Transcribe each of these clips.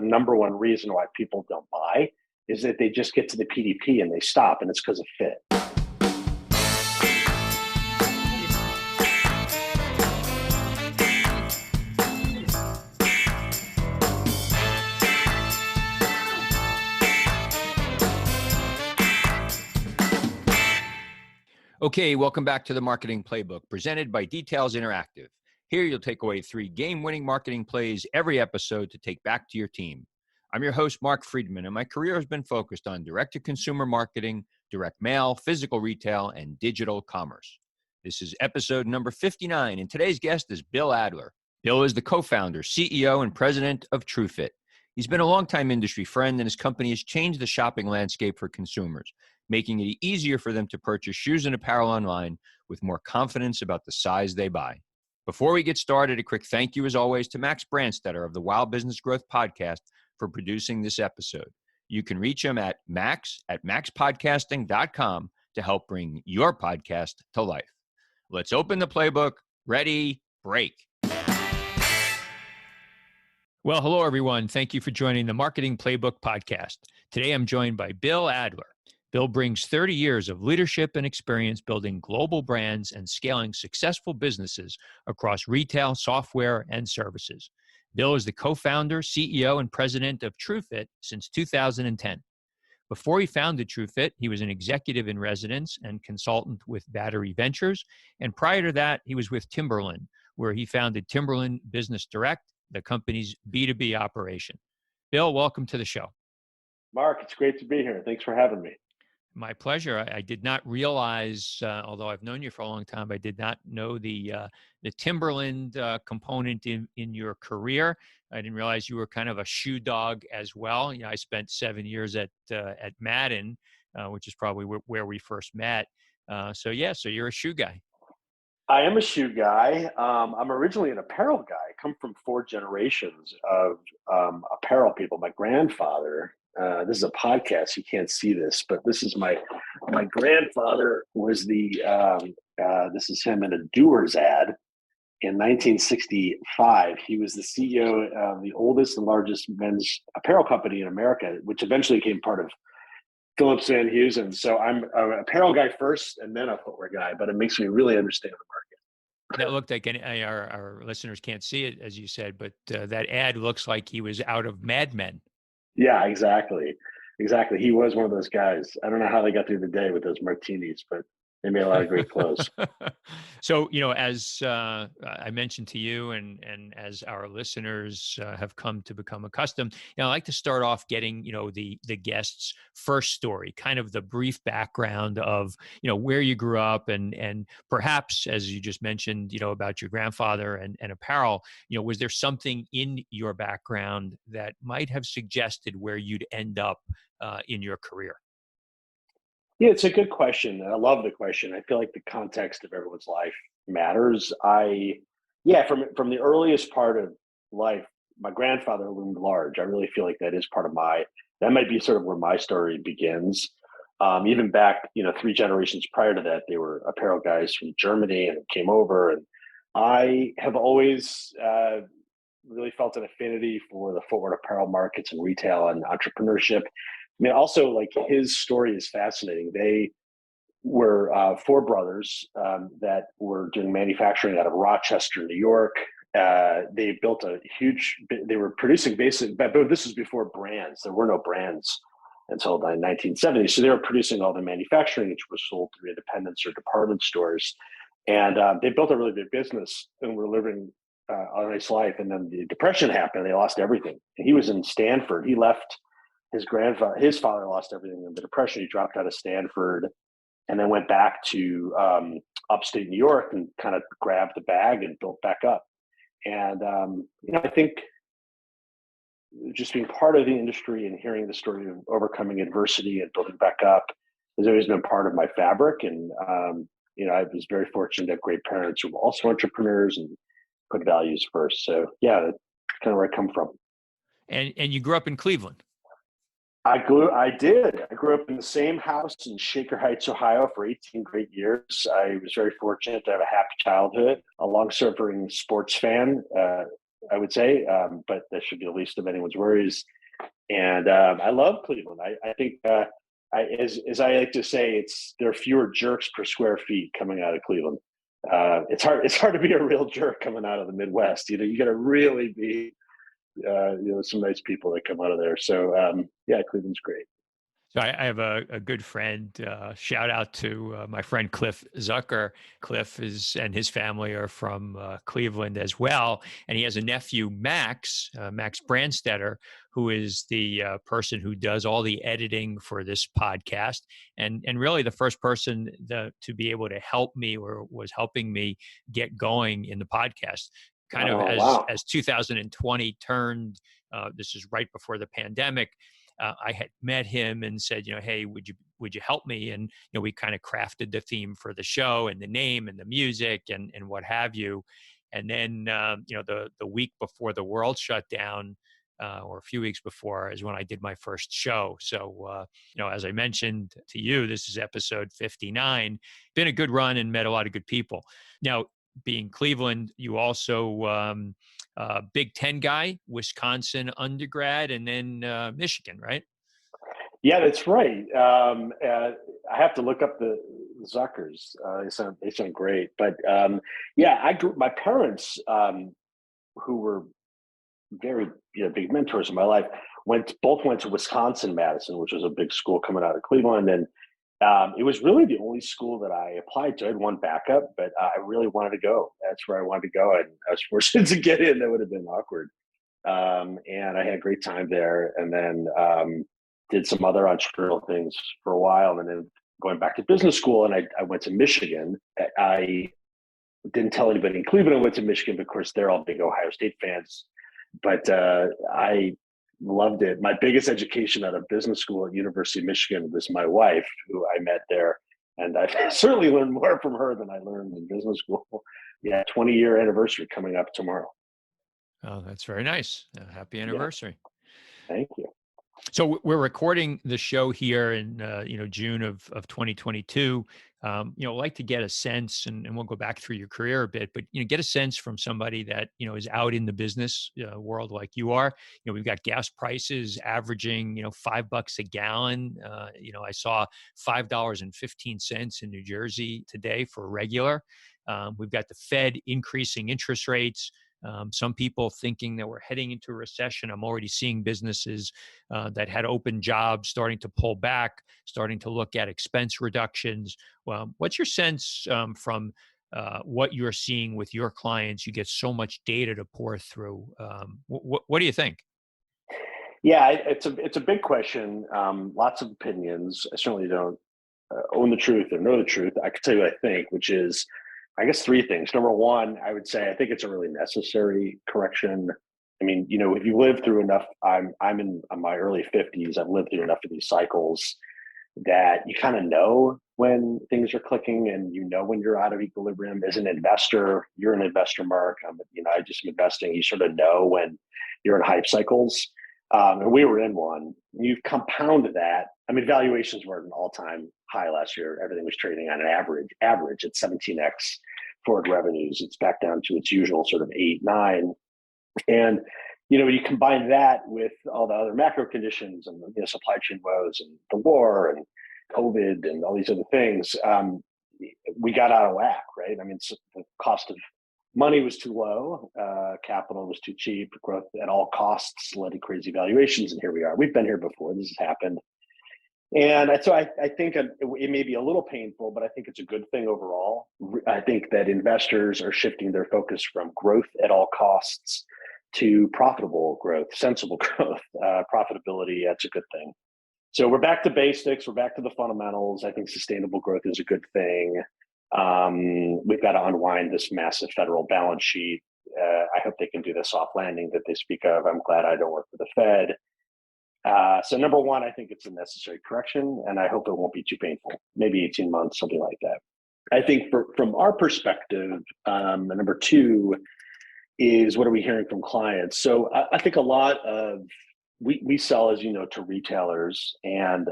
number one reason why people don't buy is that they just get to the PDP and they stop, and it's because of fit. Okay, welcome back to the Marketing Playbook, presented by Details Interactive. Here you'll take away 3 game-winning marketing plays every episode to take back to your team. I'm your host, Mark Friedman, and my career has been focused on direct-to-consumer marketing, direct mail, physical retail, and digital commerce. This is episode number 59, and today's guest is Bill Adler. Bill is the co-founder, CEO, and president of TrueFit. He's been a longtime industry friend, and his company has changed the shopping landscape for consumers, making it easier for them to purchase shoes and apparel online with more confidence about the size they buy. Before we get started, a quick thank you, as always, to Max Branstetter of the Wild Business Growth Podcast for producing this episode. You can reach him at maxpodcasting.com to help bring your podcast to life. Let's open the playbook. Ready, break. Well, hello, everyone. Thank you for joining the Marketing Playbook podcast. Today, I'm joined by Bill Adler. Bill brings 30 years of leadership and experience building global brands and scaling successful businesses across retail, software, and services. Bill is the co-founder, CEO, and president of TrueFit since 2010. Before he founded TrueFit, he was an executive in residence and consultant with Battery Ventures. And prior to that, he was with Timberland, where he founded Timberland Business Direct, the company's B2B operation. Bill, welcome to the show. Mark, it's great to be here. Thanks for having me. My pleasure. I did not realize, although I've known you for a long time, I did not know the Timberland component in your career. I didn't realize you were kind of a shoe dog as well. You know, I spent 7 years at Madden, which is probably where we first met. So you're a shoe guy. I am a shoe guy. I'm originally an apparel guy. I come from 4 generations of apparel people. My grandfather, this is a podcast, you can't see this, but this is my grandfather was this is him in a Doers ad in 1965. He was the CEO of the oldest and largest men's apparel company in America, which eventually became part of Phillips and Hughes. And so I'm an apparel guy first and then a footwear guy, but it makes me really understand the market. That looked like our listeners can't see it, as you said, but that ad looks like he was out of Mad Men. Yeah, exactly. He was one of those guys. I don't know how they got through the day with those martinis, but they made a lot of great clothes. So, as I mentioned to you and as our listeners have come to become accustomed, I like to start off getting, the guest's first story, kind of the brief background of, where you grew up and perhaps, as you just mentioned, about your grandfather and apparel, was there something in your background that might have suggested where you'd end up in your career? Yeah, it's a good question. I love the question. I feel like the context of everyone's life matters. From the earliest part of life, my grandfather loomed large. I really feel like that is part of that might be sort of where my story begins. Even back, 3 generations prior to that, they were apparel guys from Germany and came over. And I have always really felt an affinity for the footwear apparel markets and retail and entrepreneurship. I mean, also, like, his story is fascinating. They were 4 brothers that were doing manufacturing out of Rochester, New York. They built they were producing but this was before brands. There were no brands until the 1970s. So they were producing all the manufacturing, which was sold through independents or department stores. And they built a really big business and were living a nice life. And then the Depression happened. They lost everything. And he was in Stanford. He left. His father lost everything in the Depression. He dropped out of Stanford and then went back to upstate New York and kind of grabbed the bag and built back up. And, I think just being part of the industry and hearing the story of overcoming adversity and building back up has always been part of my fabric. And, I was very fortunate to have great parents who were also entrepreneurs and put values first. So, yeah, that's kind of where I come from. And you grew up in Cleveland. I grew up in the same house in Shaker Heights, Ohio for 18 great years. I was very fortunate to have a happy childhood, a long-suffering sports fan, I would say, but that should be the least of anyone's worries. And I love Cleveland. I think, as I like to say, there are fewer jerks per square feet coming out of Cleveland. It's hard to be a real jerk coming out of the Midwest. You got to really be, some nice people that come out of there. So yeah, Cleveland's great. So I have a good friend. Shout out to my friend Cliff Zucker. Cliff and his family are from Cleveland as well, and he has a nephew, Max Brandstetter, who is the person who does all the editing for this podcast, and really the first person to be able to help me or was helping me get going in the podcast. Kind of as 2020 turned. This is right before the pandemic. I had met him and said, hey, would you help me? And we kind of crafted the theme for the show and the name and the music and what have you. And then the week before the world shut down, or a few weeks before, is when I did my first show. So as I mentioned to you, this is episode 59. Been a good run and met a lot of good people. Now, being Cleveland, you also Big Ten guy, Wisconsin undergrad, and then Michigan, right? Yeah, that's right. I have to look up the Zuckers. They sound great. But yeah, my parents, who were very big mentors in my life, both went to Wisconsin-Madison, which was a big school coming out of Cleveland, and it was really the only school that I applied to. I had one backup, but I really wanted to go. That's where I wanted to go, and I was fortunate to get in. That would have been awkward. And I had a great time there, and then did some other entrepreneurial things for a while, and then going back to business school, and I went to Michigan. I didn't tell anybody in Cleveland I went to Michigan, but of course they're all big Ohio State fans. But I loved it. My biggest education out of business school at University of Michigan was my wife, who I met there. And I certainly learned more from her than I learned in business school. Yeah, 20-year anniversary coming up tomorrow. Oh, that's very nice. Happy anniversary. Yeah. Thank you. So we're recording the show here in June of 2022. I'd like to get a sense, and we'll go back through your career a bit, but get a sense from somebody that is out in the business world like you are. We've got gas prices averaging $5 a gallon. I saw $5.15 in New Jersey today for regular. We've got the Fed increasing interest rates. Some people thinking that we're heading into a recession. I'm already seeing businesses that had open jobs starting to pull back, starting to look at expense reductions. Well, what's your sense from what you're seeing with your clients? You get so much data to pour through. What do you think? Yeah, it's a big question. Lots of opinions. I certainly don't own the truth or know the truth. I can tell you what I think, which is, I guess, three things. Number one, I would say I think it's a really necessary correction. I mean, if you live through enough, I'm in my early 50s. I've lived through enough of these cycles that you kind of know when things are clicking, and when you're out of equilibrium. As an investor, you're an investor, Mark. I just am investing. You sort of know when you're in hype cycles, and we were in one. You've compounded that. I mean, valuations were at an all-time high last year. Everything was trading on an average at 17x forward revenues. It's back down to its usual sort of 8, 9. And, you combine that with all the other macro conditions and supply chain woes and the war and COVID and all these other things, we got out of whack, right? I mean, the cost of money was too low, capital was too cheap, growth at all costs led to crazy valuations, and here we are. We've been here before. This has happened. And so I think it may be a little painful, but I think it's a good thing overall. I think that investors are shifting their focus from growth at all costs to profitable growth, sensible growth, profitability. That's a good thing. So we're back to basics. We're back to the fundamentals. I think sustainable growth is a good thing. We've got to unwind this massive federal balance sheet. I hope they can do the soft landing that they speak of. I'm glad I don't work for the Fed. So number one, I think it's a necessary correction, and I hope it won't be too painful. Maybe 18 months, something like that. I think from our perspective, number two is, what are we hearing from clients? So I think a lot of, we sell, as you know, to retailers, and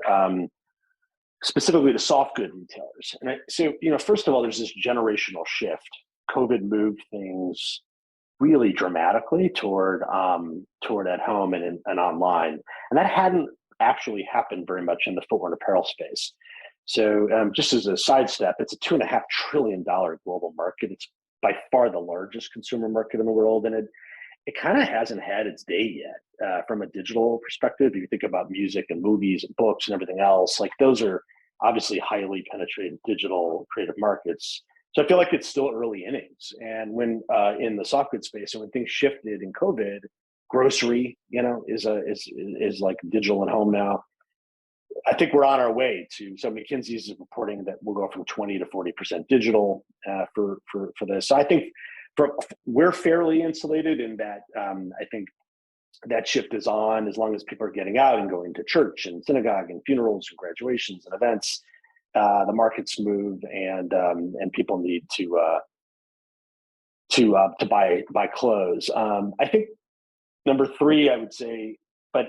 specifically to soft good retailers. And so, first of all, there's this generational shift. COVID moved things really dramatically toward at home and online, and that hadn't actually happened very much in the footwear and apparel space. So just as a sidestep, it's a $2.5 trillion global market. It's by far the largest consumer market in the world, and it kind of hasn't had its day yet from a digital perspective. If you think about music and movies and books and everything else, like those are obviously highly penetrated digital creative markets. So I feel like it's still early innings. And when in the soft goods space, and when things shifted in COVID, grocery, is like digital at home now. I think we're on our way to. So McKinsey's is reporting that we'll go from 20 to 40% digital for this. So I think we're fairly insulated in that. I think that shift is on as long as people are getting out and going to church and synagogue and funerals and graduations and events. The markets move, and people need to buy clothes. I think number three, I would say, but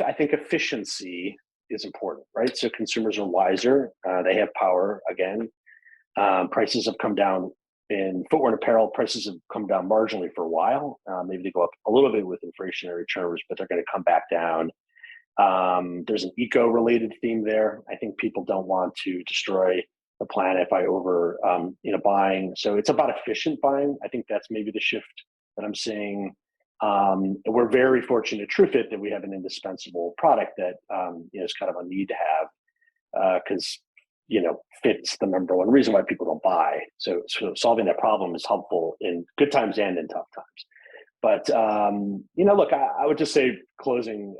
I think efficiency is important, right? So consumers are wiser. They have power again. Prices have come down in footwear and apparel. Prices have come down marginally for a while. Maybe they go up a little bit with inflationary terms, but they're going to come back down. There's an eco-related theme there. I think people don't want to destroy the planet by buying. So it's about efficient buying. I think that's maybe the shift that I'm seeing. We're very fortunate at TrueFit that we have an indispensable product that is kind of a need to have because fit's the number one reason why people don't buy. So solving that problem is helpful in good times and in tough times. But look, I would just say closing.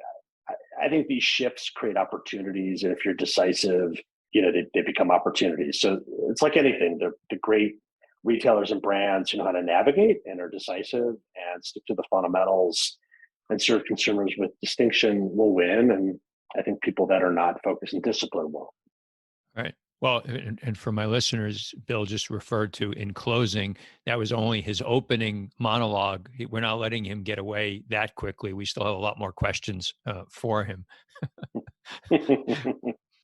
I think these shifts create opportunities, and if you're decisive, they become opportunities. So it's like anything. The great retailers and brands who know how to navigate and are decisive and stick to the fundamentals and serve consumers with distinction will win. And I think people that are not focused and disciplined won't. Right. Well, and for my listeners, Bill just referred to in closing, that was only his opening monologue. We're not letting him get away that quickly. We still have a lot more questions for him.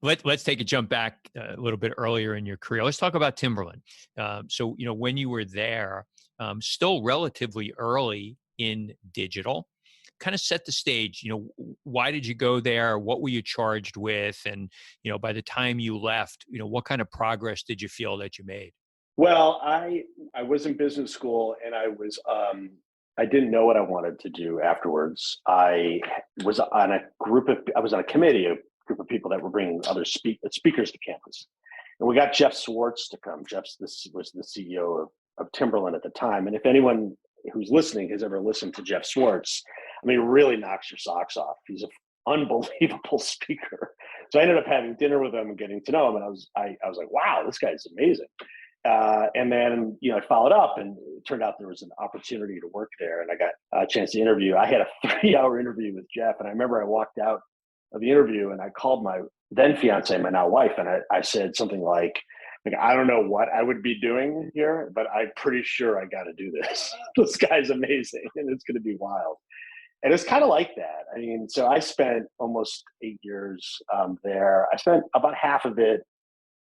Let's take a jump back a little bit earlier in your career. Let's talk about Timberland. So, when you were there, still relatively early in digital, kind of set the stage. Why did you go there? What were you charged with? And, by the time you left, what kind of progress did you feel that you made? Well, I was in business school, and I didn't know what I wanted to do afterwards. I was on a committee, a group of people that were bringing other speakers to campus. And we got Jeff Swartz to come. This was the CEO of Timberland at the time. And if anyone who's listening has ever listened to Jeff Swartz, I mean, he really knocks your socks off. He's an unbelievable speaker. So I ended up having dinner with him and getting to know him. And I was like, wow, this guy's amazing. And then, I followed up, and it turned out there was an opportunity to work there, and I got a chance to interview. I had a 3-hour interview with Jeff, and I remember I walked out of the interview and I called my then fiance, my now wife, and I said something like, I don't know what I would be doing here, but I'm pretty sure I got to do this. This guy's amazing, and it's going to be wild. And it's kind of like that. I mean, so I spent almost 8 years there. I spent about half of it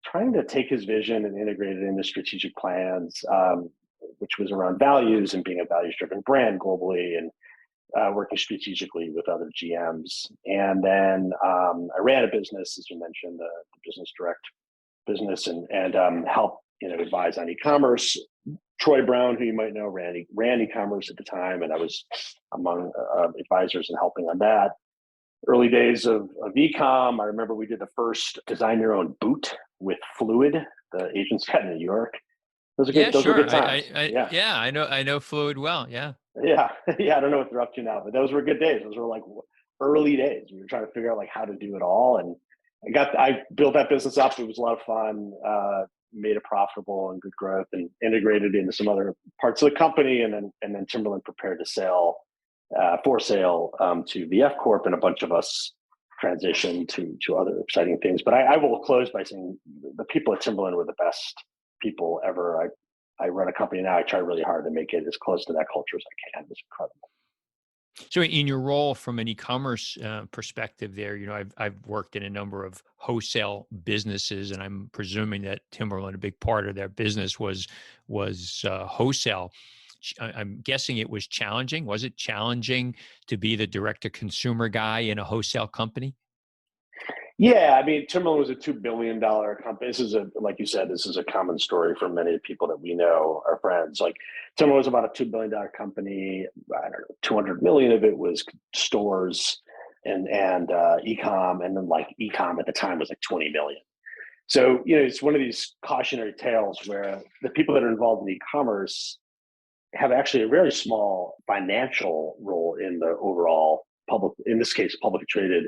trying to take his vision and integrate it into strategic plans, which was around values and being a values-driven brand globally, and working strategically with other GMs. And then I ran a business, as you mentioned, the business direct business, and helped advise on e-commerce. Troy Brown, who you might know, ran e-commerce at the time, and I was among advisors and helping on that. Early days of e-com, I remember we did the first design your own boot with Fluid, the agency out in New York. Those were good times. I know Fluid well. Yeah. Yeah. I don't know what they're up to now, but those were good days. Those were like early days. We were trying to figure out like how to do it all. And I built that business up. It was a lot of fun, made it profitable and good growth, and integrated into some other parts of the company. And then Timberland prepared to sell to VF Corp, and a bunch of us transitioned to other exciting things. But I will close by saying the people at Timberland were the best people ever. I run a company now. I try really hard to make it as close to that culture as I can. It's incredible. So in your role from an e-commerce perspective there, I've worked in a number of wholesale businesses, and I'm presuming that Timberland, a big part of their business was wholesale. I'm guessing it was challenging. Was it challenging to be the direct to consumer guy in a wholesale company? Yeah, I mean, Timberland was a $2 billion company. Like you said, this is a common story for many people that we know, our friends. Like Timberland was about a $2 billion company. I don't know, 200 million of it was stores and e-com, and then like e-com at the time was like 20 million. So it's one of these cautionary tales where the people that are involved in e-commerce have actually a very small financial role in the overall public, in this case, publicly traded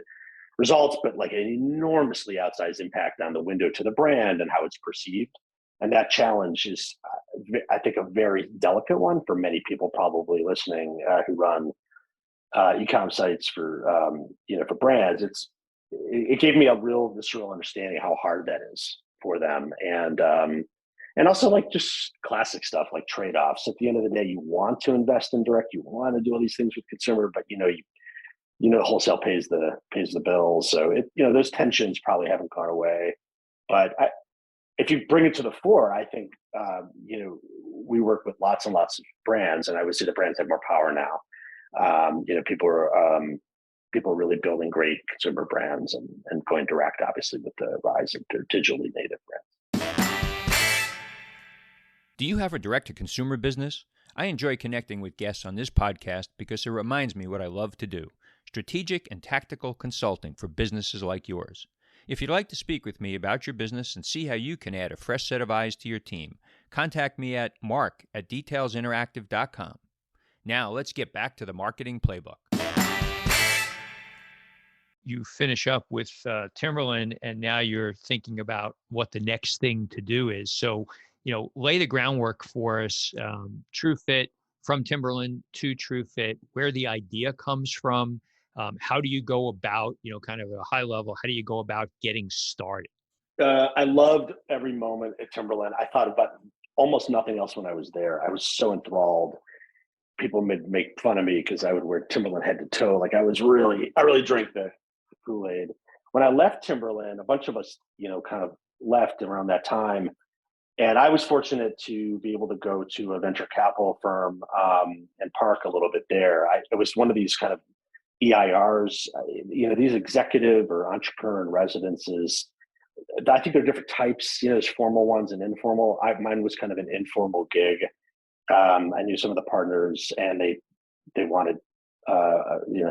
results, but like an enormously outsized impact on the window to the brand and how it's perceived. And that challenge is, I think, a very delicate one for many people probably listening who run e-com sites for brands. It gave me a real visceral understanding of how hard that is for them, and also like just classic stuff like trade-offs. At the end of the day, you want to invest in direct, you want to do all these things with consumer, but wholesale pays the bills. So those tensions probably haven't gone away. But if you bring it to the fore, I think we work with lots and lots of brands, and I would say the brands have more power now. People are really building great consumer brands and going direct, obviously, with the rise of their digitally native brands. Do you have a direct-to-consumer business? I enjoy connecting with guests on this podcast because it reminds me what I love to do: strategic and tactical consulting for businesses like yours. If you'd like to speak with me about your business and see how you can add a fresh set of eyes to your team, contact me at mark@detailsinteractive.com. Now, let's get back to the marketing playbook. You finish up with Timberland, and now you're thinking about what the next thing to do is. So, lay the groundwork for us. True Fit, from Timberland to True Fit, where the idea comes from. How do you go about, kind of at a high level, how do you go about getting started? I loved every moment at Timberland. I thought about almost nothing else when I was there. I was so enthralled. People would make fun of me because I would wear Timberland head to toe. Like I really drank the Kool-Aid. When I left Timberland, a bunch of us, kind of left around that time. And I was fortunate to be able to go to a venture capital firm and park a little bit there. It was one of these kind of EIRs, these executive or entrepreneur in residences. I think there are different types. There's formal ones and informal. Mine was kind of an informal gig. I knew some of the partners, and they wanted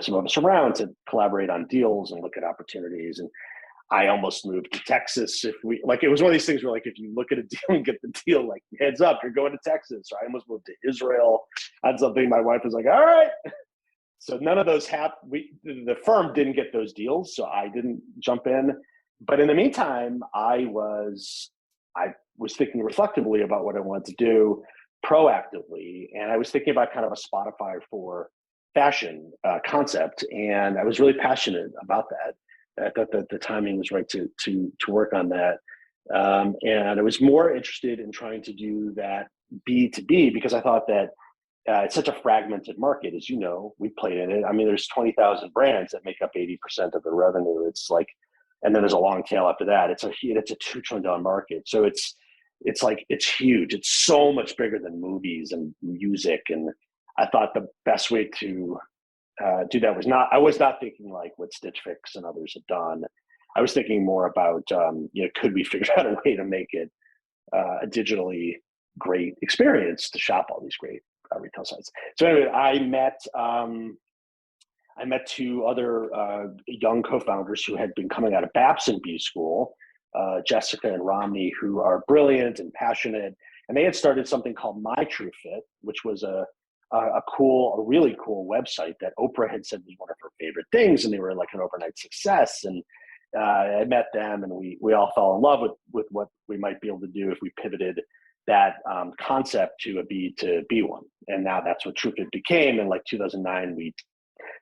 some of us around to collaborate on deals and look at opportunities. And I almost moved to Texas. It was one of these things where like if you look at a deal and get the deal, like heads up, you're going to Texas. So I almost moved to Israel. I had something. My wife was like, all right. So none of those happened. The firm didn't get those deals, so I didn't jump in. But in the meantime, I was thinking reflectively about what I wanted to do proactively, and I was thinking about kind of a Spotify for fashion concept, and I was really passionate about that. I thought that the timing was right to work on that, and I was more interested in trying to do that B2B because I thought that it's such a fragmented market, as you know, we played in it. I mean, there's 20,000 brands that make up 80% of the revenue. It's like, and then there's a long tail after that. It's a $2 trillion market. So it's huge. It's so much bigger than movies and music. And I thought the best way to do that I was not thinking like what Stitch Fix and others have done. I was thinking more about, could we figure out a way to make it a digitally great experience to shop all these great retail sites. So anyway, I met two other young co-founders who had been coming out of Babson B School, Jessica and Romney, who are brilliant and passionate. And they had started something called My True Fit, which was a really cool website that Oprah had said was one of her favorite things. And they were like an overnight success. And I met them, and we all fell in love with what we might be able to do if we pivoted that concept to a B2B one. And now that's what True Fit became. In like 2009, we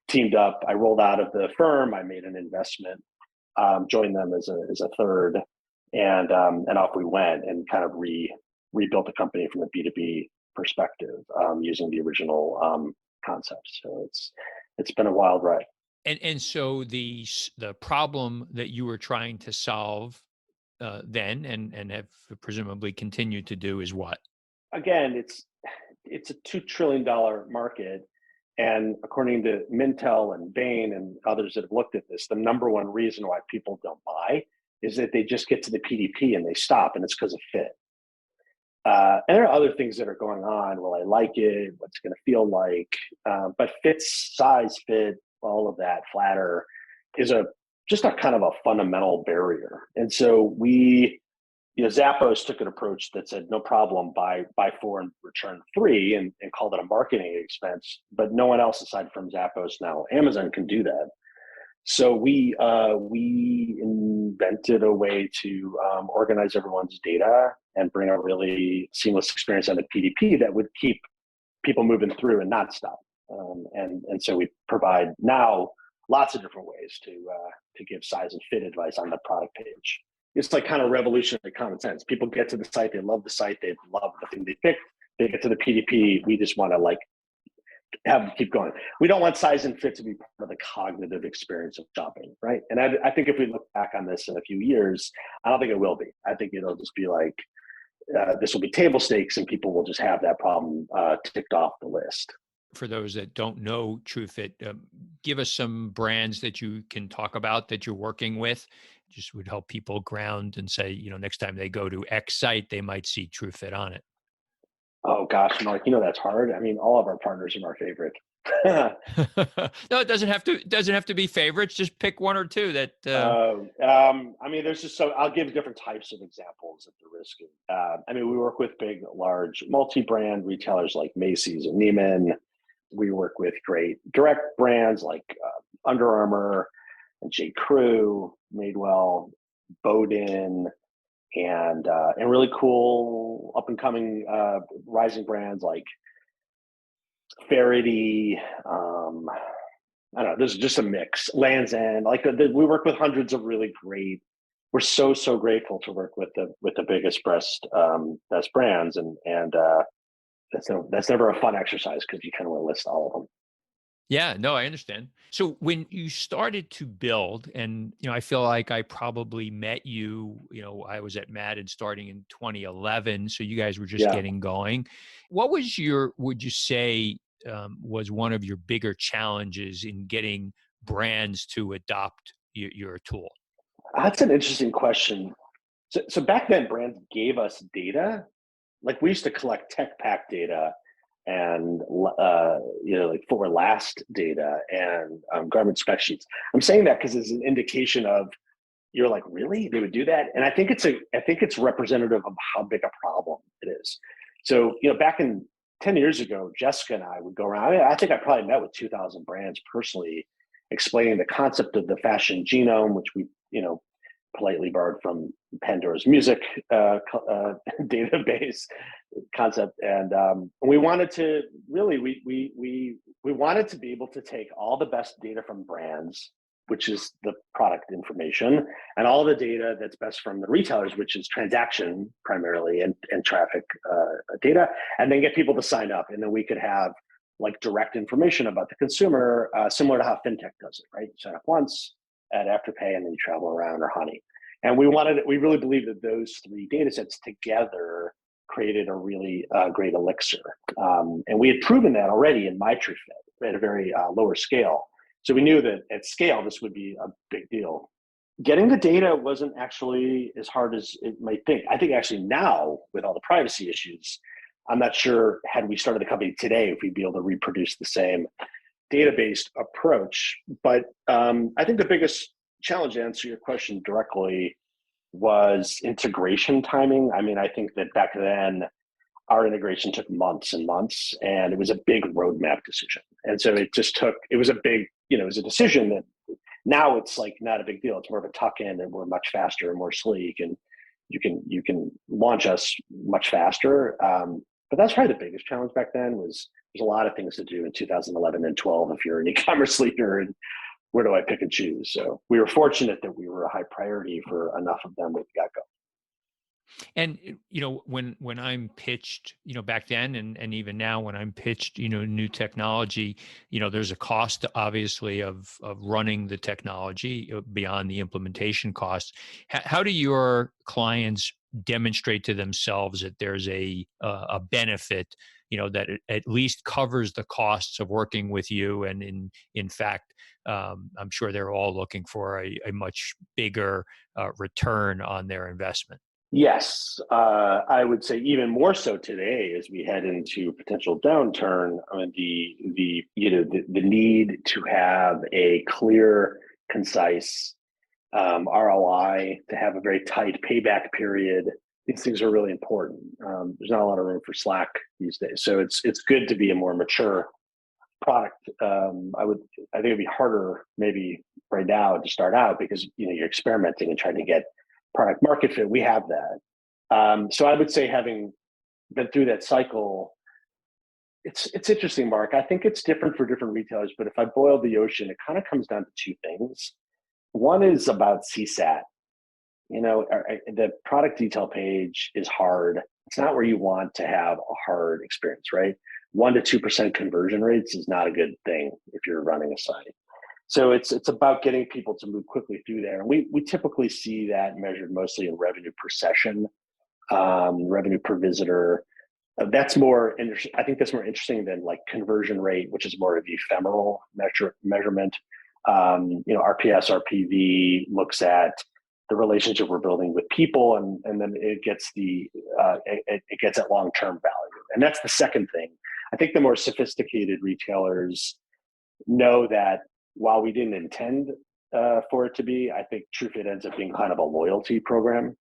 teamed up. I rolled out of the firm. I made an investment, joined them as a third, and off we went and kind of rebuilt the company from a B2B perspective using the original concepts. So it's been a wild ride. And so the problem that you were trying to solve then and have presumably continued to do is what? Again, it's a $2 trillion market. And according to Mintel and Bain and others that have looked at this, the number one reason why people don't buy is that they just get to the PDP and they stop, and it's because of fit. And there are other things that are going on. Will I like it? What's it going to feel like? But fits, size, fit, all of that, flatter is just a kind of a fundamental barrier. And so Zappos took an approach that said, no problem, buy 4 and return 3 and called it a marketing expense. But no one else aside from Zappos now, Amazon can do that. So we invented a way to organize everyone's data and bring a really seamless experience on the PDP that would keep people moving through and not stop. And so we provide now lots of different ways to give size and fit advice on the product page. It's like kind of revolutionary common sense. People get to the site, they love the site, they love the thing they picked. They get to the PDP, we just want to have them keep going. We don't want size and fit to be part of the cognitive experience of shopping, right? And I think if we look back on this in a few years, I don't think it will be. I think it'll just be like, this will be table stakes and people will just have that problem ticked off the list. For those that don't know TrueFit, give us some brands that you can talk about that you're working with. Just would help people ground and say, next time they go to X site, they might see TrueFit on it. Oh gosh, Mark, that's hard. I mean, all of our partners are our favorite. No, it doesn't have to be favorites. Just pick one or two that. I mean, there's just I'll give different types of examples at the risk of. We work with big, large, multi-brand retailers like Macy's and Neiman. We work with great direct brands like Under Armour and J. Crew, Madewell, Bowden, and really cool up and coming rising brands like Faraday. I don't know. There's just a mix. Land's End. We work with hundreds of really great. We're so grateful to work with the biggest best brands, and that's never a fun exercise because you kind of want to list all of them. Yeah, no, I understand. So when you started to build, and I feel like I probably met you, I was at Madden starting in 2011, so you guys were just getting going. What was would you say was one of your bigger challenges in getting brands to adopt your tool? That's an interesting question. So back then, brands gave us data. Like we used to collect tech pack data and for last data and garment spec sheets. I'm saying that because it's an indication of you're like, really? They would do that? And I think it's representative of how big a problem it is. So back in 10 years ago, Jessica and I would go around. I think I probably met with 2,000 brands personally, explaining the concept of the fashion genome, which we politely borrowed from Pandora's music database concept. And we wanted to really, we wanted to be able to take all the best data from brands, which is the product information, and all the data that's best from the retailers, which is transaction primarily and traffic data, and then get people to sign up. And then we could have direct information about the consumer, similar to how fintech does it, right? You sign up once, add Afterpay, and then you travel around, or Honey. And we really believed that those 3 data sets together created a really great elixir. And we had proven that already in MyTrueFit at a very lower scale. So we knew that at scale, this would be a big deal. Getting the data wasn't actually as hard as it might think. I think actually now, with all the privacy issues, I'm not sure had we started the company today if we'd be able to reproduce the same database approach. But I think the biggest challenge, to answer your question directly, was integration timing. I think that back then our integration took months and months, and it was a big roadmap decision. And so it was a big, it was a decision that now it's not a big deal. It's more of a tuck in, and we're much faster and more sleek, and you can launch us much faster. But that's probably the biggest challenge back then. There's a lot of things to do in 2011 and 12 if you're an e-commerce leader, and where do I pick and choose? So we were fortunate that we were a high priority for enough of them that we got going. And, when I'm pitched, back then and even now when I'm pitched, new technology, there's a cost obviously of running the technology beyond the implementation costs. How do your clients demonstrate to themselves that there's a benefit, that it at least covers the costs of working with you. And in fact, I'm sure they're all looking for a much bigger return on their investment. Yes, I would say even more so today as we head into potential downturn. I mean, the need to have a clear, concise ROI, to have a very tight payback period. These things are really important. There's not a lot of room for slack these days, so it's good to be a more mature product. I think it'd be harder maybe right now to start out because you're experimenting and trying to get product market fit. We have that. So I would say, having been through that cycle, it's interesting, Mark. I think it's different for different retailers, but if I boil the ocean, it kind of comes down to two things. One is about CSAT. The product detail page is hard. It's not where you want to have a hard experience, right? 1% to 2% conversion rates is not a good thing if you're running a site. So it's about getting people to move quickly through there. And we typically see that measured mostly in revenue per session, revenue per visitor. That's more interesting. I think that's more interesting than like conversion rate, which is more of the ephemeral measurement. RPS, RPV looks at the relationship we're building with people, and then it gets it gets at long-term value. And that's the second thing. I think the more sophisticated retailers know that while we didn't intend for it to be, I think TrueFit ends up being kind of a loyalty program.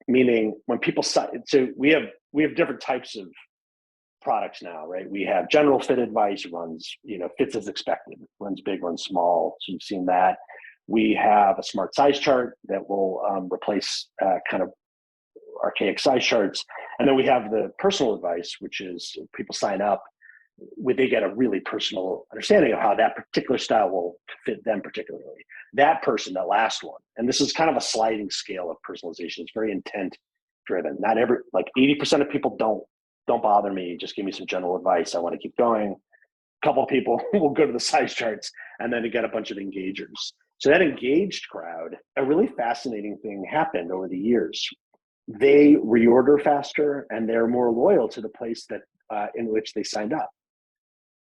Meaning when people so we have different types of products now, right? We have general fit advice, runs, fits as expected, runs big, runs small. So you've seen that. We have a smart size chart that will replace kind of archaic size charts. And then we have the personal advice, which is people sign up, they get a really personal understanding of how that particular style will fit them particularly. That person, that last one. And this is kind of a sliding scale of personalization. It's very intent driven. Not 80% of people don't bother me. Just give me some general advice. I want to keep going. A couple of people will go to the size charts, and then you get a bunch of engagers. So that engaged crowd, a really fascinating thing happened over the years. They reorder faster, and they're more loyal to the place that in which they signed up.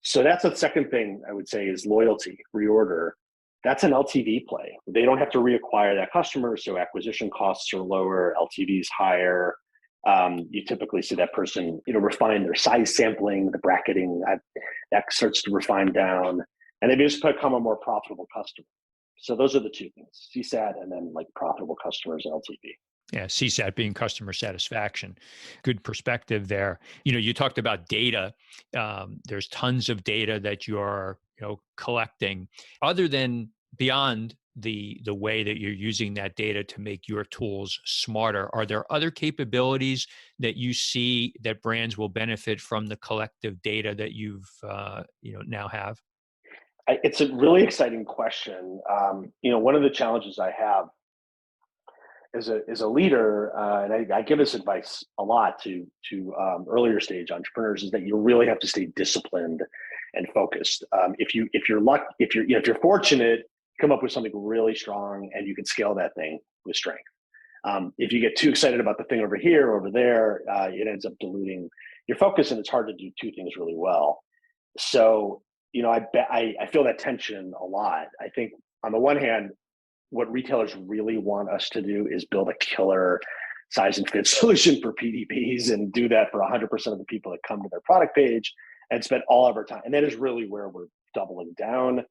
So that's the second thing I would say is loyalty, reorder. That's an LTV play. They don't have to reacquire that customer, so acquisition costs are lower, LTV is higher. You typically see that person, refine their size sampling, the bracketing, that starts to refine down, and they just become a more profitable customer. So those are the two things: CSAT and then like profitable customers and LTV. Yeah, CSAT being customer satisfaction. Good perspective there. You talked about data. There's tons of data that you're collecting. Other than beyond the way that you're using that data to make your tools smarter, are there other capabilities that you see that brands will benefit from the collective data that you've now have? It's a really exciting question. One of the challenges I have as a leader, and I give this advice a lot to earlier stage entrepreneurs, is that you really have to stay disciplined and focused. If you're fortunate, come up with something really strong, and you can scale that thing with strength. If you get too excited about the thing over here or over there, it ends up diluting your focus, and it's hard to do two things really well. So I feel that tension a lot. I think on the one hand, what retailers really want us to do is build a killer size and fit solution for PDPs and do that for 100% of the people that come to their product page and spend all of our time. And that is really where we're doubling down,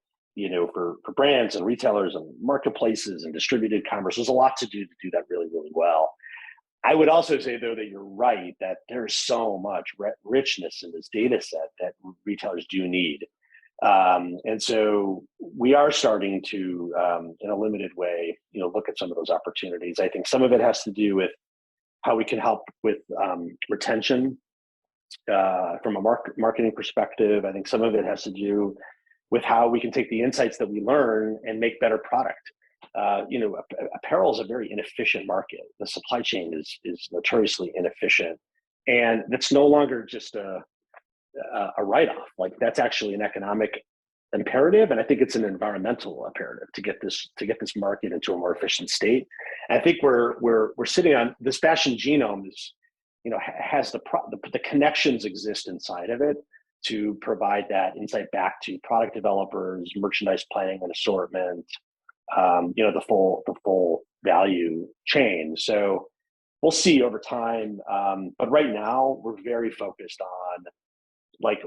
for brands and retailers and marketplaces and distributed commerce. There's a lot to do that really, really well. I would also say, though, that you're right, that there's so much richness in this data set that retailers do need. And so we are starting to, in a limited way, look at some of those opportunities. I think some of it has to do with how we can help with retention from a marketing perspective. I think some of it has to do with how we can take the insights that we learn and make better product. Apparel is a very inefficient market. The supply chain is notoriously inefficient, and that's no longer just a write-off. Like, that's actually an economic imperative, and I think it's an environmental imperative to get this market into a more efficient state. And I think we're sitting on this fashion genome has the connections exist inside of it to provide that insight back to product developers, merchandise planning and assortment, the full value chain. So we'll see over time. But right now we're very focused on, like,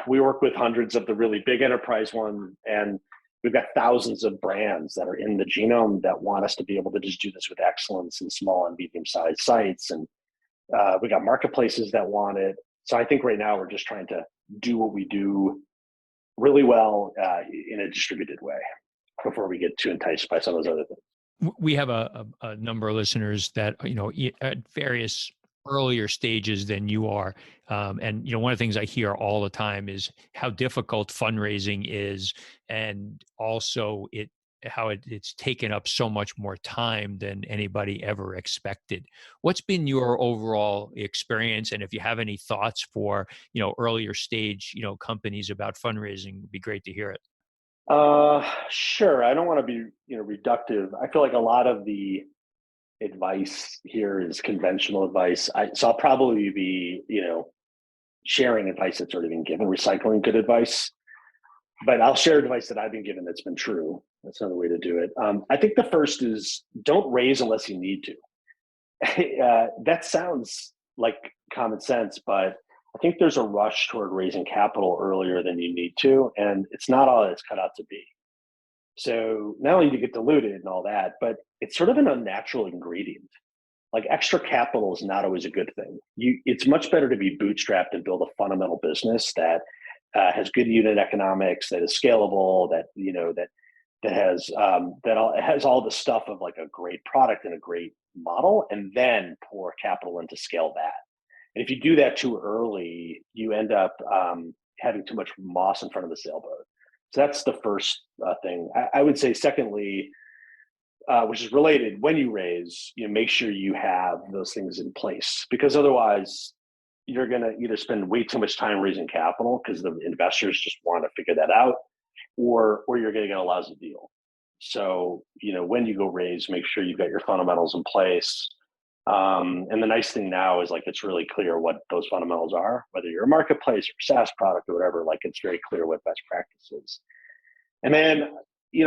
we work with hundreds of the really big enterprise ones, and we've got thousands of brands that are in the Genome that want us to be able to just do this with excellence in small and medium-sized sites. And we got marketplaces that want it. So I think right now we're just trying to do what we do really well in a distributed way before we get too enticed by some of those other things. We have a number of listeners that, at various earlier stages than you are. And, one of the things I hear all the time is how difficult fundraising is, and also how it's taken up so much more time than anybody ever expected. What's been your overall experience? And if you have any thoughts for, earlier stage, companies about fundraising, it'd be great to hear it. Sure. I don't want to be, reductive. I feel like a lot of the advice here is conventional advice. So I'll probably be, sharing advice that's already been given, recycling good advice. But I'll share advice that I've been given that's been true. That's another way to do it. I think the first is, don't raise unless you need to. That sounds like common sense, but I think there's a rush toward raising capital earlier than you need to, and it's not all it's cut out to be. So not only do you get diluted and all that, but it's sort of an unnatural ingredient. Like, extra capital is not always a good thing. It's much better to be bootstrapped and build a fundamental business that has good unit economics, that is scalable, that has all the stuff of like a great product and a great model, and then pour capital in to scale that. And if you do that too early, you end up having too much moss in front of the sailboat. So that's the first thing. I would say, secondly, which is related, when you raise, make sure you have those things in place, because otherwise you're going to either spend way too much time raising capital because the investors just want to figure that out, or you're going to get a lousy deal. So, when you go raise, make sure you've got your fundamentals in place. And the nice thing now is, like, it's really clear what those fundamentals are, whether you're a marketplace or SaaS product or whatever. Like, it's very clear what best practices. And then,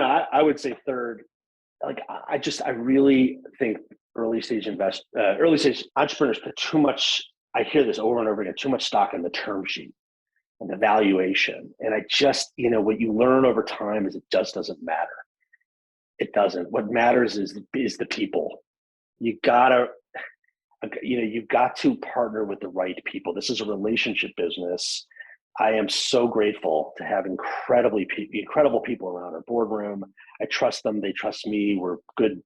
I would say third, like, I really think early stage entrepreneurs put too much, I hear this over and over again, too much stock in the term sheet and the valuation. And I just, what you learn over time is it just doesn't matter. It doesn't. What matters is the people. You've got to partner with the right people. This is a relationship business. I am so grateful to have incredible people around our boardroom. I trust them. They trust me. We're good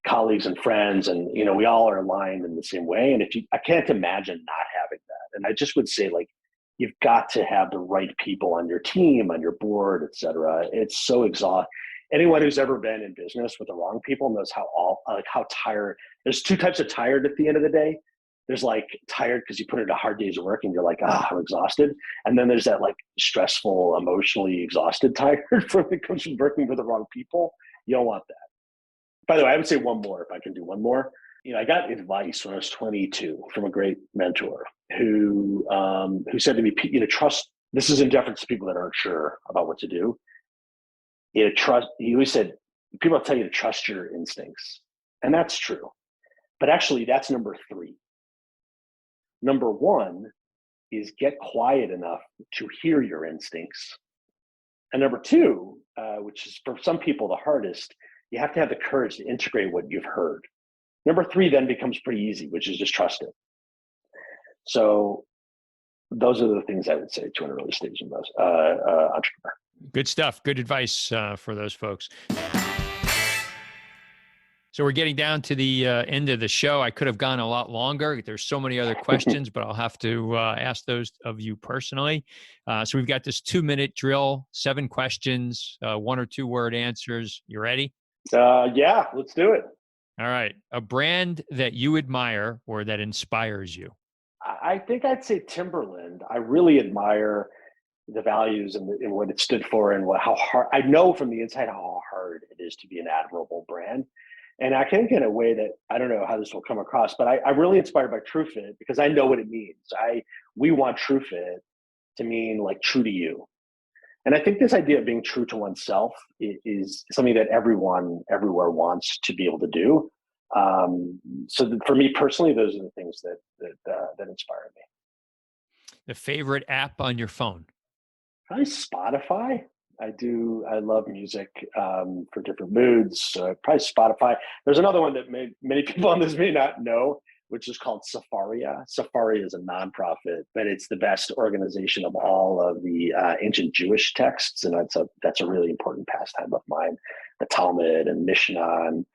colleagues and friends, and we all are aligned in the same way. And I can't imagine not having that. And I just would say, like, you've got to have the right people on your team, on your board, et cetera. It's so exhausting. Anyone who's ever been in business with the wrong people knows how tired. There's two types of tired at the end of the day. There's, like, tired because you put in a hard day's work and you're like, I'm exhausted. And then there's that, like, stressful, emotionally exhausted tired from it comes from working with the wrong people. You don't want that. By the way, I would say one more, if I can do one more. I got advice when I was 22 from a great mentor who said to me, trust. This is in deference to people that aren't sure about what to do. Trust. He always said, people tell you to trust your instincts, and that's true. But actually, that's number 3. Number 1 is get quiet enough to hear your instincts, and number 2, which is for some people the hardest, you have to have the courage to integrate what you've heard. Number 3 then becomes pretty easy, which is just trust it. So those are the things I would say to an early stage entrepreneur. Good stuff. Good advice for those folks. So we're getting down to the end of the show. I could have gone a lot longer. There's so many other questions, but I'll have to ask those of you personally. So we've got this 2-minute drill, 7 questions, 1 or 2 word answers. You ready? Yeah, let's do it. All right. A brand that you admire or that inspires you? I think I'd say Timberland. I really admire the values and what it stood for, and how hard. I know from the inside how hard it is to be an admirable brand. And I think in a way that I don't know how this will come across, but I'm really inspired by TrueFit because I know what it means. We want TrueFit to mean like true to you. And I think this idea of being true to oneself is something that everyone everywhere wants to be able to do. For me personally, those are the things that inspire me. The favorite app on your phone? Probably Spotify. I love music for different moods. So probably Spotify. There's another one that many people on this may not know, which is called Safaria. Safaria is a nonprofit, but it's the best organization of all of the ancient Jewish texts, and that's a really important pastime of mine. The Talmud and Mishnah and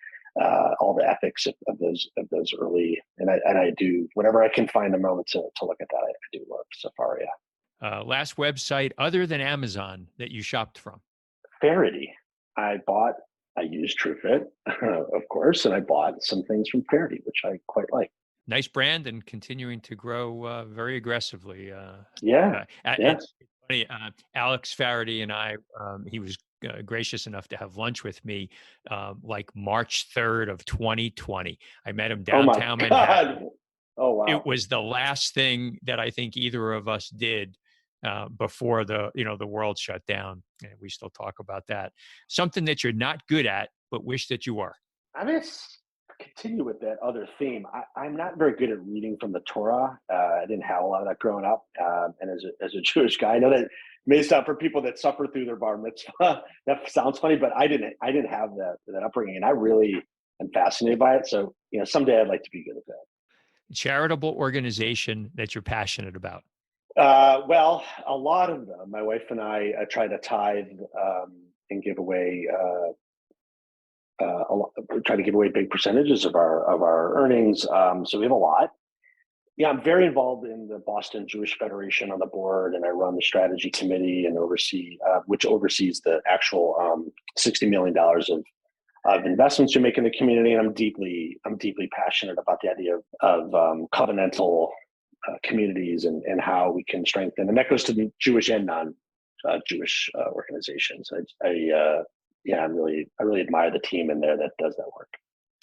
all the ethics of those early, and I do whenever I can find a moment to look at that. I do love Safaria. Last website other than Amazon that you shopped from? Faherty. I used TrueFit, of course, and I bought some things from Faherty, which I quite like. Nice brand and continuing to grow very aggressively. Yeah. It's funny. Alex Faherty and I, he was gracious enough to have lunch with me like March 3rd of 2020. I met him downtown Manhattan. Oh, wow. It was the last thing that I think either of us did before the world shut down. And we still talk about that. Something that you're not good at, but wish that you were. I'm going to continue with that other theme. I'm not very good at reading from the Torah. I didn't have a lot of that growing up. And as a Jewish guy, I know that may sound for people that suffer through their bar mitzvah. That sounds funny, but I didn't have that upbringing, and I really am fascinated by it. So, someday I'd like to be good at that. Charitable organization that you're passionate about? Well, a lot of them. My wife and I try to tithe and give away. Try to give away big percentages of our earnings. So we have a lot. Yeah, I'm very involved in the Boston Jewish Federation on the board, and I run the strategy committee and which oversees the actual $60 million of investments you make in the community. And I'm deeply passionate about the idea of covenantal communities and how we can strengthen. And that goes to the Jewish and non-Jewish organizations. I really admire the team in there that does that work.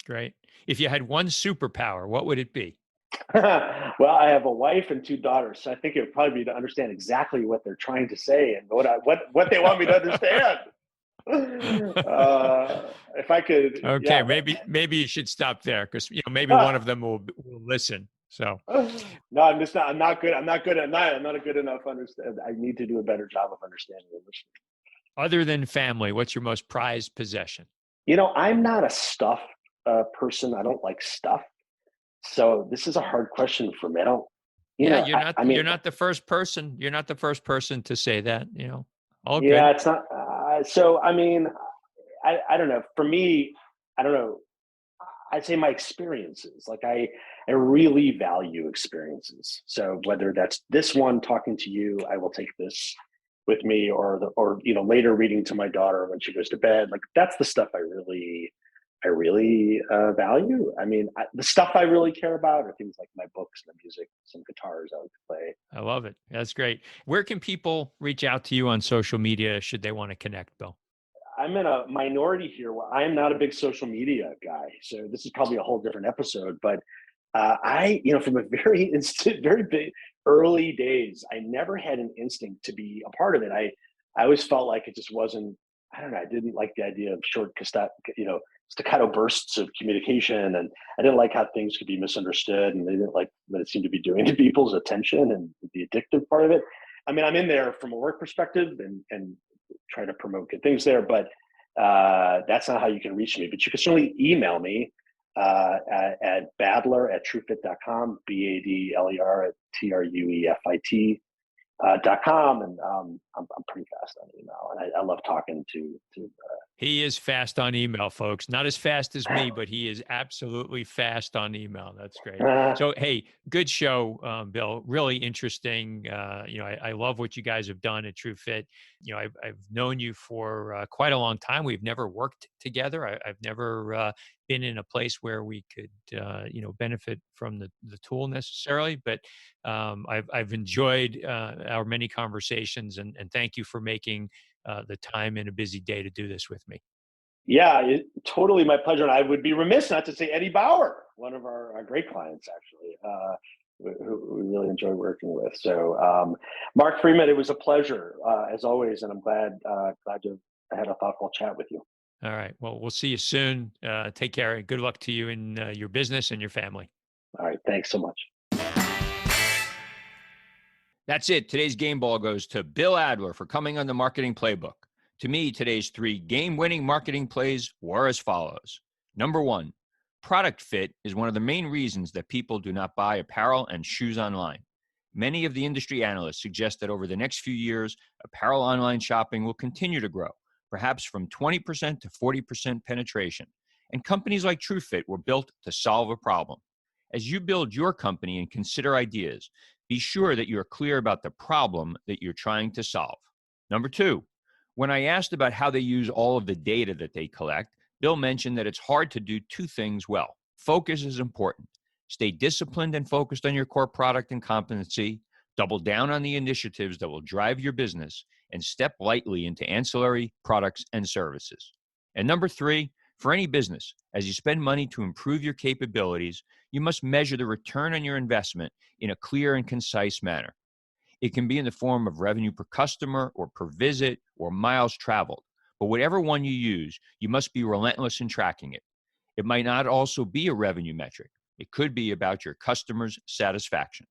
Great. If you had one superpower, what would it be? Well, I have a wife and 2 daughters, so I think it would probably be to understand exactly what they're trying to say and what they want me to understand. If I could. Okay, yeah. maybe you should stop there because maybe one of them will listen. So No, I'm not good. I'm not a good enough understand. I need to do a better job of understanding English. Other than family, what's your most prized possession? I'm not a stuff person. I don't like stuff. So this is a hard question for me. I don't. You're not the first person. You're not the first person to say that. All good. Yeah, it's not. So I mean, I don't know. For me, I don't know. I'd say my experiences. Like I really value experiences. So whether that's this one talking to you, I will take this with me, or later reading to my daughter when she goes to bed. Like that's the stuff I really value. I mean, the stuff I really care about are things like my books, my music, some guitars I like to play. I love it. That's great. Where can people reach out to you on social media should they want to connect, Bill? I'm in a minority here where I am not a big social media guy. So this is probably a whole different episode, but from a very big early days, I never had an instinct to be a part of it. I always felt like it just wasn't, I don't know. I didn't like the idea of short, staccato bursts of communication. And I didn't like how things could be misunderstood, and they didn't like what it seemed to be doing to people's attention and the addictive part of it. I mean, I'm in there from a work perspective and try to promote good things there, but that's not how you can reach me. But you can certainly email me at badler@truefit.com, BADLER@TRUEFIT.com, and I'm pretty fast on email, and I love talking to. He is fast on email, folks. Not as fast as me, but he is absolutely fast on email. That's great. So, hey, good show, Bill. Really interesting. I love what you guys have done at TrueFit. I've known you for quite a long time. We've never worked together. I've never been in a place where we could, benefit from the tool necessarily. But I've enjoyed our many conversations, and thank you for making the time in a busy day to do this with me. Yeah, totally my pleasure. And I would be remiss not to say Eddie Bauer, one of our great clients, actually, who we really enjoy working with. So, Mark Friedman, it was a pleasure as always, and I'm glad to have had a thoughtful chat with you. All right. Well, we'll see you soon. Take care. Good luck to you in your business and your family. All right, thanks so much. That's it. Today's game ball goes to Bill Adler for coming on the Marketing Playbook. To me, today's 3 game-winning marketing plays were as follows. Number 1, product fit is one of the main reasons that people do not buy apparel and shoes online. Many of the industry analysts suggest that over the next few years, apparel online shopping will continue to grow, perhaps from 20% to 40% penetration. And companies like TrueFit were built to solve a problem. As you build your company and consider ideas, be sure that you're clear about the problem that you're trying to solve. Number 2, when I asked about how they use all of the data that they collect, Bill mentioned that it's hard to do 2 things well. Focus is important. Stay disciplined and focused on your core product and competency, double down on the initiatives that will drive your business, and step lightly into ancillary products and services. And number 3, for any business, as you spend money to improve your capabilities, you must measure the return on your investment in a clear and concise manner. It can be in the form of revenue per customer or per visit or miles traveled. But whatever one you use, you must be relentless in tracking it. It might not also be a revenue metric. It could be about your customers' satisfaction.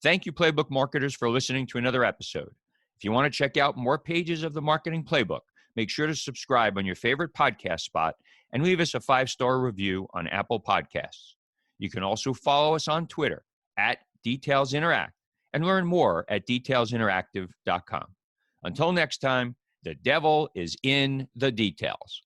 Thank you, Playbook marketers, for listening to another episode. If you want to check out more pages of the Marketing Playbook, make sure to subscribe on your favorite podcast spot and leave us a 5-star review on Apple Podcasts. You can also follow us on Twitter at DetailsInteract and learn more at detailsinteractive.com. Until next time, the devil is in the details.